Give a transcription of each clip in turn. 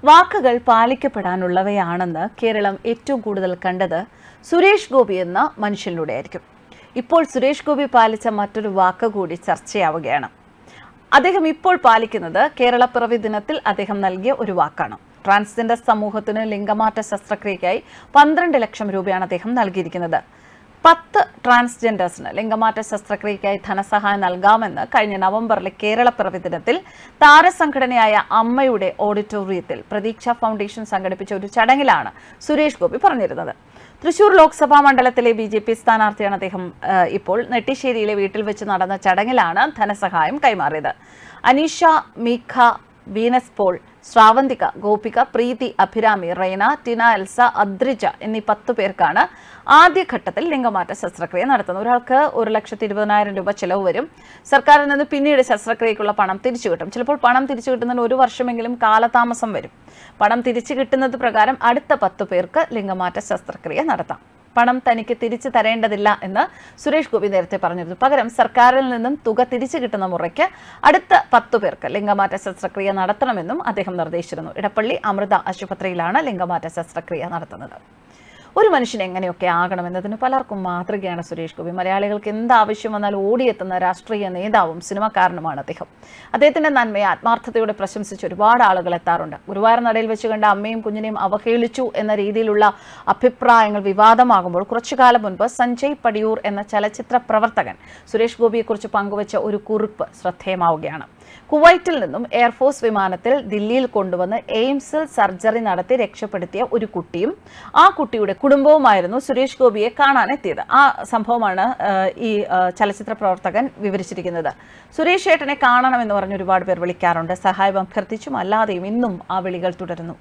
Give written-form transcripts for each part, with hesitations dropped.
വാക്കുകൾ പാലിക്കപ്പെടാനുള്ളവയാണെന്ന് കേരളം ഏറ്റവും കൂടുതൽ കണ്ടത് സുരേഷ് ഗോപി എന്ന മനുഷ്യനിലൂടെയായിരിക്കും. ഇപ്പോൾ സുരേഷ് ഗോപി പാലിച്ച മറ്റൊരു വാക്ക് കൂടി ചർച്ചയാവുകയാണ്. അദ്ദേഹം ഇപ്പോൾ പാലിക്കുന്നത് കേരളപ്പിറവി ദിനത്തിൽ അദ്ദേഹം നൽകിയ ഒരു വാക്കാണ്. ട്രാൻസ്ജെൻഡർ സമൂഹത്തിന് ലിംഗമാറ്റ ശസ്ത്രക്രിയയ്ക്കായി 12 ലക്ഷം രൂപയാണ് അദ്ദേഹം നൽകിയിരിക്കുന്നത്. 10 ട്രാൻസ്ജെൻഡേഴ്സിന് ലിംഗമാറ്റ ശസ്ത്രക്രിയയ്ക്കായി ധനസഹായം നൽകാമെന്ന് കഴിഞ്ഞ നവംബറിലെ കേരളപ്പിറവി ദിനത്തിൽ താരസംഘടനയായ അമ്മയുടെ ഓഡിറ്റോറിയത്തിൽ പ്രതീക്ഷ ഫൗണ്ടേഷൻ സംഘടിപ്പിച്ച ഒരു ചടങ്ങിലാണ് സുരേഷ് ഗോപി പറഞ്ഞിരുന്നത്. തൃശൂർ ലോക്സഭാ മണ്ഡലത്തിലെ BJP സ്ഥാനാർത്ഥിയാണ് അദ്ദേഹം. ഇപ്പോൾ നെട്ടിശ്ശേരിയിലെ വീട്ടിൽ വെച്ച് നടന്ന ചടങ്ങിലാണ് ധനസഹായം കൈമാറിയത്. അനീഷ, മീഖ, വീനസ് പോൾ, ശ്രാവന്തിക, ഗോപിക, പ്രീതി, അഭിരാമി, റൈന, ടിന, എൽസ, അദ്രിജ എന്നീ 10 പേർക്കാണ് ആദ്യഘട്ടത്തിൽ ലിംഗമാറ്റ ശസ്ത്രക്രിയ നടത്തുന്നത്. ഒരാൾക്ക് 1,20,000 രൂപ ചിലവ് വരും. സർക്കാരിൽ നിന്ന് പിന്നീട് ശസ്ത്രക്രിയയ്ക്കുള്ള പണം തിരിച്ചു കിട്ടും. ചിലപ്പോൾ പണം തിരിച്ചു കിട്ടുന്നതിന് 1 വർഷമെങ്കിലും കാലതാമസം വരും. പണം തിരിച്ചു കിട്ടുന്നത് പ്രകാരം അടുത്ത 10 പേർക്ക് ലിംഗമാറ്റ ശസ്ത്രക്രിയ നടത്താം. പണം തനിക്ക് തിരിച്ചു തരേണ്ടതില്ല എന്ന് സുരേഷ് ഗോപി നേരത്തെ പറഞ്ഞിരുന്നു. പകരം സർക്കാരിൽ നിന്നും തുക തിരിച്ചു കിട്ടുന്ന മുറയ്ക്ക് അടുത്ത 10 പേർക്ക് ലിംഗമാറ്റ ശസ്ത്രക്രിയ നടത്തണമെന്നും അദ്ദേഹം നിർദ്ദേശിച്ചിരുന്നു. ഇടപ്പള്ളി അമൃത ആശുപത്രിയിലാണ് ലിംഗമാറ്റ ശസ്ത്രക്രിയ നടത്തുന്നത്. ഒരു മനുഷ്യൻ എങ്ങനെയൊക്കെ ആകണമെന്നതിന് പലർക്കും മാതൃകയാണ് സുരേഷ് ഗോപി. മലയാളികൾക്ക് എന്താവശ്യം വന്നാൽ ഓടിയെത്തുന്ന രാഷ്ട്രീയ നേതാവും സിനിമാക്കാരനുമാണ് അദ്ദേഹം. അദ്ദേഹത്തിന്റെ നന്മയെ ആത്മാർത്ഥതയോടെ പ്രശംസിച്ച് ഒരുപാട് ആളുകൾ എത്താറുണ്ട്. ഗുരുവായൂർ നടയിൽ വെച്ച് കണ്ട അമ്മയും കുഞ്ഞിനെയും അവഹേളിച്ചു എന്ന രീതിയിലുള്ള അഭിപ്രായങ്ങൾ വിവാദമാകുമ്പോൾ കുറച്ചുകാലം മുൻപ് സഞ്ജയ് പടിയൂർ എന്ന ചലച്ചിത്ര പ്രവർത്തകൻ സുരേഷ് ഗോപിയെക്കുറിച്ച് പങ്കുവച്ച ഒരു കുറിപ്പ് ശ്രദ്ധേയമാവുകയാണ്. കുവൈറ്റിൽ നിന്നും എയർഫോഴ്സ് വിമാനത്തിൽ ദില്ലിയിൽ കൊണ്ടുവന്ന് എയിംസിൽ സർജറി നടത്തി രക്ഷപ്പെടുത്തിയ ഒരു കുട്ടിയും ആ കുട്ടിയുടെ കുടുംബവുമായിരുന്നു സുരേഷ് ഗോപിയെ കാണാനെത്തിയത്. ആ സംഭവമാണ് ഈ ചലച്ചിത്ര പ്രവർത്തകൻ വിവരിച്ചിരിക്കുന്നത്. സുരേഷ് ഏട്ടനെ കാണണമെന്ന് പറഞ്ഞ് ഒരുപാട് പേർ വിളിക്കാറുണ്ട്. സഹായം അഭ്യർത്ഥിച്ചും അല്ലാതെയും ഇന്നും ആ വിളികൾ തുടരുന്നു.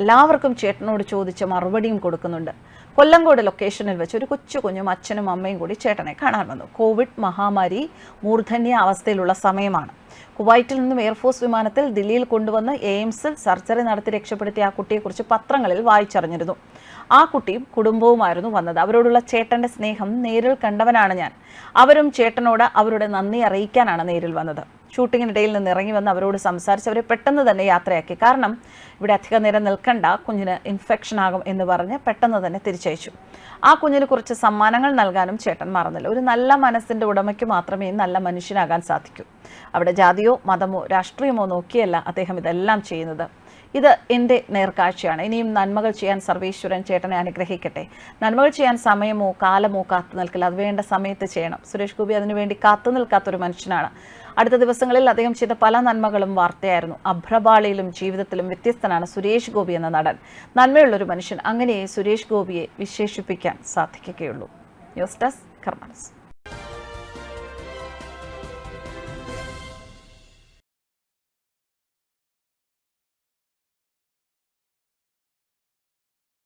എല്ലാവർക്കും ചേട്ടനോട് ചോദിച്ച് മറുപടിയും കൊടുക്കുന്നുണ്ട്. കൊല്ലങ്കോട് ലൊക്കേഷനിൽ വെച്ച് ഒരു കൊച്ചുകുഞ്ഞും അച്ഛനും അമ്മയും കൂടി ചേട്ടനെ കാണാൻ വന്നു. കോവിഡ് മഹാമാരി മൂർധന്യ അവസ്ഥയിലുള്ള സമയമാണ്. കുവൈറ്റിൽ നിന്നും എയർഫോഴ്സ് വിമാനത്തിൽ ദില്ലിയിൽ കൊണ്ടുവന്ന് എയിംസിൽ സർജറി നടത്തി രക്ഷപ്പെടുത്തിയ ആ കുട്ടിയെക്കുറിച്ച് പത്രങ്ങളിൽ വായിച്ചറിഞ്ഞിരുന്നു. ആ കുട്ടിയും കുടുംബവുമായിരുന്നു വന്നത്. അവരോടുള്ള ചേട്ടന്റെ സ്നേഹം നേരിൽ കണ്ടവനാണ് ഞാൻ. അവരും ചേട്ടനോട് അവരുടെ നന്ദി അറിയിക്കാനാണ് നേരിൽ വന്നത്. ഷൂട്ടിങ്ങിനിടയിൽ നിന്ന് ഇറങ്ങി വന്ന് അവരോട് സംസാരിച്ച് അവരെ പെട്ടെന്ന് തന്നെ യാത്രയാക്കി. കാരണം ഇവിടെ അധിക നേരം നിൽക്കണ്ട, കുഞ്ഞിന് ഇൻഫെക്ഷൻ ആകും എന്ന് പറഞ്ഞ് പെട്ടെന്ന് തന്നെ തിരിച്ചയച്ചു. ആ കുഞ്ഞിന് കുറച്ച് സമ്മാനങ്ങൾ നൽകാനും ചേട്ടൻ മറന്നില്ല. ഒരു നല്ല മനസ്സിന്റെ ഉടമയ്ക്ക് മാത്രമേ നല്ല മനുഷ്യനാകാൻ സാധിക്കൂ. അവിടെ ജാതിയോ മതമോ രാഷ്ട്രീയമോ നോക്കിയല്ല അദ്ദേഹം ഇതെല്ലാം ചെയ്യുന്നത്. ഇത് എൻ്റെ നേർക്കാഴ്ചയാണ്. ഇനിയും നന്മകൾ ചെയ്യാൻ സർവേശ്വരൻ ചേട്ടനെ അനുഗ്രഹിക്കട്ടെ. നന്മകൾ ചെയ്യാൻ സമയമോ കാലമോ കാത്തു നിൽക്കില്ല, അത് വേണ്ട സമയത്ത് ചെയ്യണം. സുരേഷ് ഗോപി അതിനുവേണ്ടി കാത്തു നിൽക്കാത്തൊരു മനുഷ്യനാണ്. അടുത്ത ദിവസങ്ങളിൽ അദ്ദേഹം ചെയ്ത പല നന്മകളും വാർത്തയായിരുന്നു. അഭ്രപാളിയിലും ജീവിതത്തിലും വ്യത്യസ്തനാണ് സുരേഷ് ഗോപി എന്ന നടൻ. നന്മയുള്ളൊരു മനുഷ്യൻ, അങ്ങനെ സുരേഷ് ഗോപിയെ വിശേഷിപ്പിക്കാൻ സാധിക്കുകയുള്ളൂ. ന്യൂസ് ഡെസ്ക് കർമ്മ ന്യൂസ്.